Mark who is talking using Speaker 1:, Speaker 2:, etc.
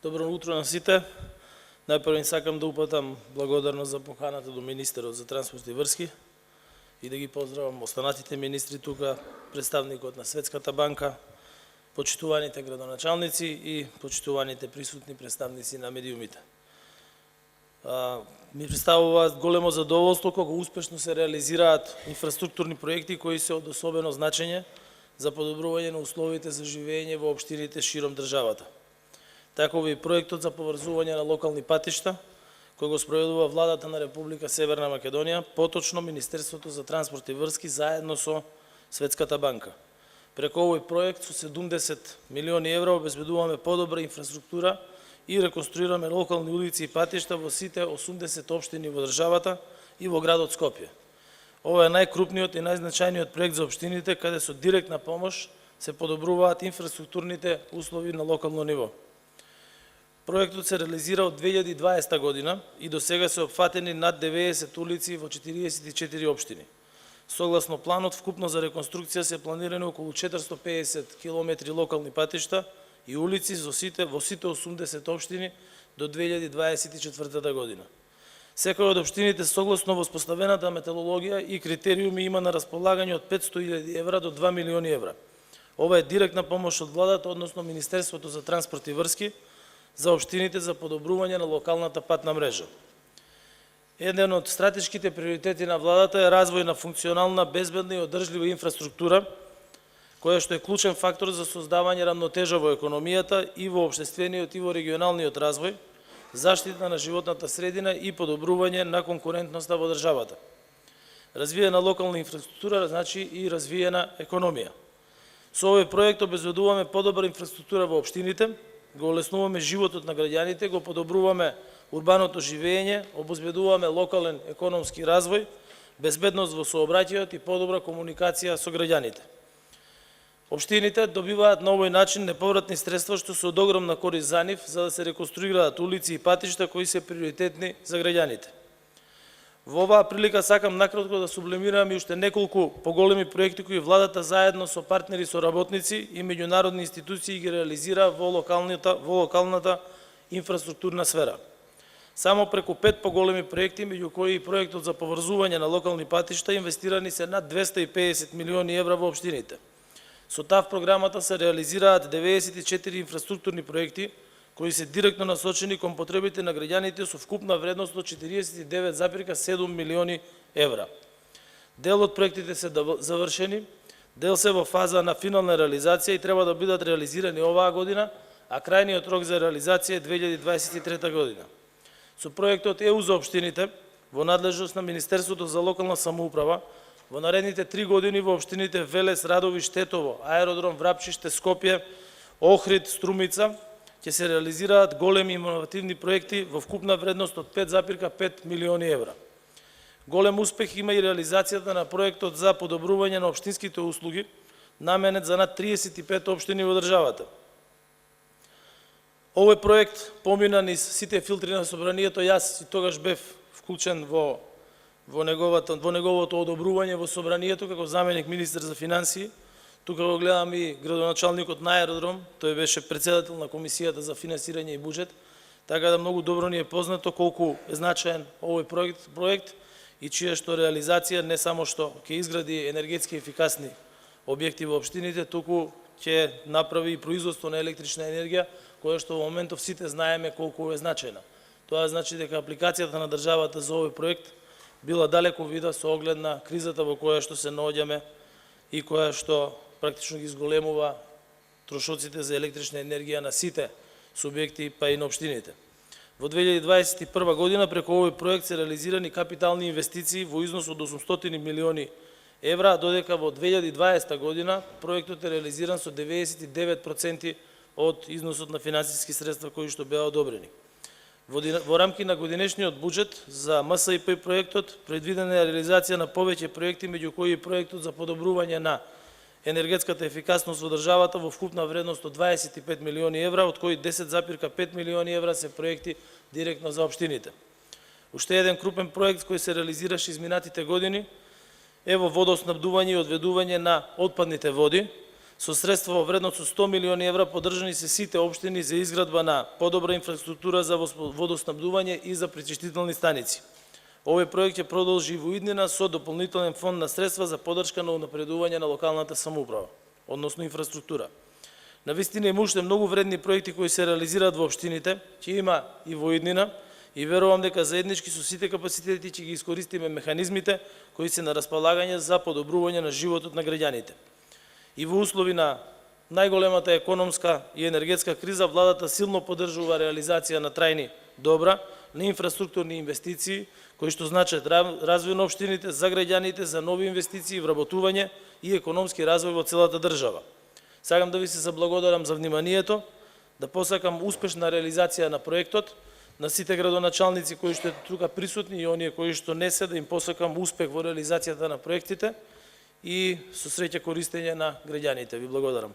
Speaker 1: Добро утро на сите. Најпрво им сакам да упатам благодарност за поканата до министерот за транспорт и врски и да ги поздравам останатите министри тука, представникот на Светската банка, почитуваните градоначалници и почитуваните присутни представници на медиумите. Ми представува големо задоволство кога успешно се реализираат инфраструктурни проекти кои се од особено значење за подобрување на условите за живење во општините широм државата. Таков е проектот за поврзување на локални патишта, кој го спроведува владата на Република Северна Македонија, поточно Министерството за транспорт и врски заедно со Светската банка. Преку овој проект со 70 милиони евра обезбедуваме подобра инфраструктура и реконструираме локални улици и патишта во сите 80 општини во државата и во градот Скопје. Ова е најкрупниот и најзначајниот проект за општините каде со директна помош се подобруваат инфраструктурните услови на локално ниво. Проектот се реализира од 2020 година и до сега се опфатени над 90 улици во 44 општини. Согласно планот, вкупно за реконструкција се планирани околу 450 километри локални патишта и улици во сите 80 општини до 2024 година. Секоја од општините согласно воспоставената методологија и критериуми има на располагање од 500.000 евра до 2 милиони евра. Ова е директна помош од владата, односно Министерството за транспорт и врски, за општините за подобрување на локалната патна мрежа. Еден од стратешките приоритети на владата е развој на функционална, безбедна и одржлива инфраструктура, која што е клучен фактор за создавање рамнотежа во економијата и во општествениот и во регионалниот развој, заштита на животната средина и подобрување на конкурентноста во државата. Развиена локална инфраструктура значи и развиена економија. Со овој проект обезбедуваме подобра инфраструктура во општините, го олеснуваме животот на граѓаните, го подобруваме урбаното живење, обезбедуваме локален економски развој, безбедност во сообраќајот и подобра комуникација со граѓаните. Општините добиваат на овој начин неповратни средства што се од огромна корист за нив, за да се реконструираат улици и патишта кои се приоритетни за граѓаните. Во оваа прилика сакам накратко да сублимирам и уште неколку поголеми проекти кои владата заедно со партнери, со работници и меѓународни институции ги реализира во локалната инфраструктурна сфера. Само преку 5 поголеми проекти, меѓу кои и проектот за поврзување на локални патишта, инвестирани се над 250 милиони евра во општините. Со ТАВ програмата се реализираат 94 инфраструктурни проекти, кои се директно насочени кон потребите на граѓаните со вкупна вредност од 49,7 милиони евра. Дел од проектите се завршени, дел се во фаза на финална реализација и треба да бидат реализирани оваа година, а крајниот рок за реализација е 2023 година. Со проектот ЕУ за општините, во надлежност на Министерството за локална самоуправа, во наредните 3 години во општините Велес, Радовиш, Тетово, Аеродром Врапчиште, Скопје, Охрид, Струмица, ќе се реализираат големи иновативни проекти во вкупна вредност од 5,5 милиони евра. Голем успех има и реализацијата на проектот за подобрување на општинските услуги, наменет за над 35 општини во државата. Овој проект помина низ сите филтри на собранието, јас и тогаш бев вклучен во неговото одобрување во собранието како заменик министер за финансии. Тука го гледам и градоначалникот на Аеродром, тој беше председател на Комисијата за финансирање и буџет, така да многу добро ни е познато колку е значаен овој проект и чија што реализација не само што ќе изгради енергетски ефикасни објекти во општините, туку ќе направи и производство на електрична енергија, која што во моментов сите знаеме колку е значајна. Тоа значи дека апликацијата на државата за овој проект била далеку вида со оглед на кризата во која што се наоѓаме и која што практично ги зголемува трошоците за електрична енергија на сите субјекти, па и на општините. Во 2021 година преку овој проект се реализирани капитални инвестиции во износ од 800 милиони евра, додека во 2020 година проектот е реализиран со 99% од износот на финансиски средства кои што беа одобрени. Во рамки на годинешниот буџет за МСИП проектот предвидена е реализација на повеќе проекти, меѓу кои и проектот за подобрување на енергетската ефикасност во државата во вкупна вредност од 25 милиони евра, од кои 10,5 милиони евра се проекти директно за општините. Уште еден крупен проект кој се реализираше изминатите години е во водоснабдување и одведување на отпадните води, Со средства во вредност од 100 милиони евра поддржани се сите општини за изградба на подобра инфраструктура за водоснабдување и за пречистителни станици. Овој проект ќе продолжи во иднина со дополнителен фонд на средства за поддршка на унапредување на локалната самоуправа, односно инфраструктура. Навистина има уште многу вредни проекти кои се реализираат во општините, ќе има и во иднина, и верувам дека заеднички со сите капацитети ќе ги искористиме механизмите кои се на располагање за подобрување на животот на граѓаните. И во услови на најголемата економска и енергетска криза, владата силно поддржува реализација на трајни добра, на инфраструктурни инвестиции, кои што значат развој на општините, за граѓаните, за нови инвестиции, вработување и економски развој во целата држава. Сакам да ви се заблагодарам за вниманието, да посакам успешна реализација на проектот, на сите градоначалници кои што тука присутни и оние кои што не се, да им посакам успех во реализацијата на проектите и со среќа користење на граѓаните. Ви благодарам.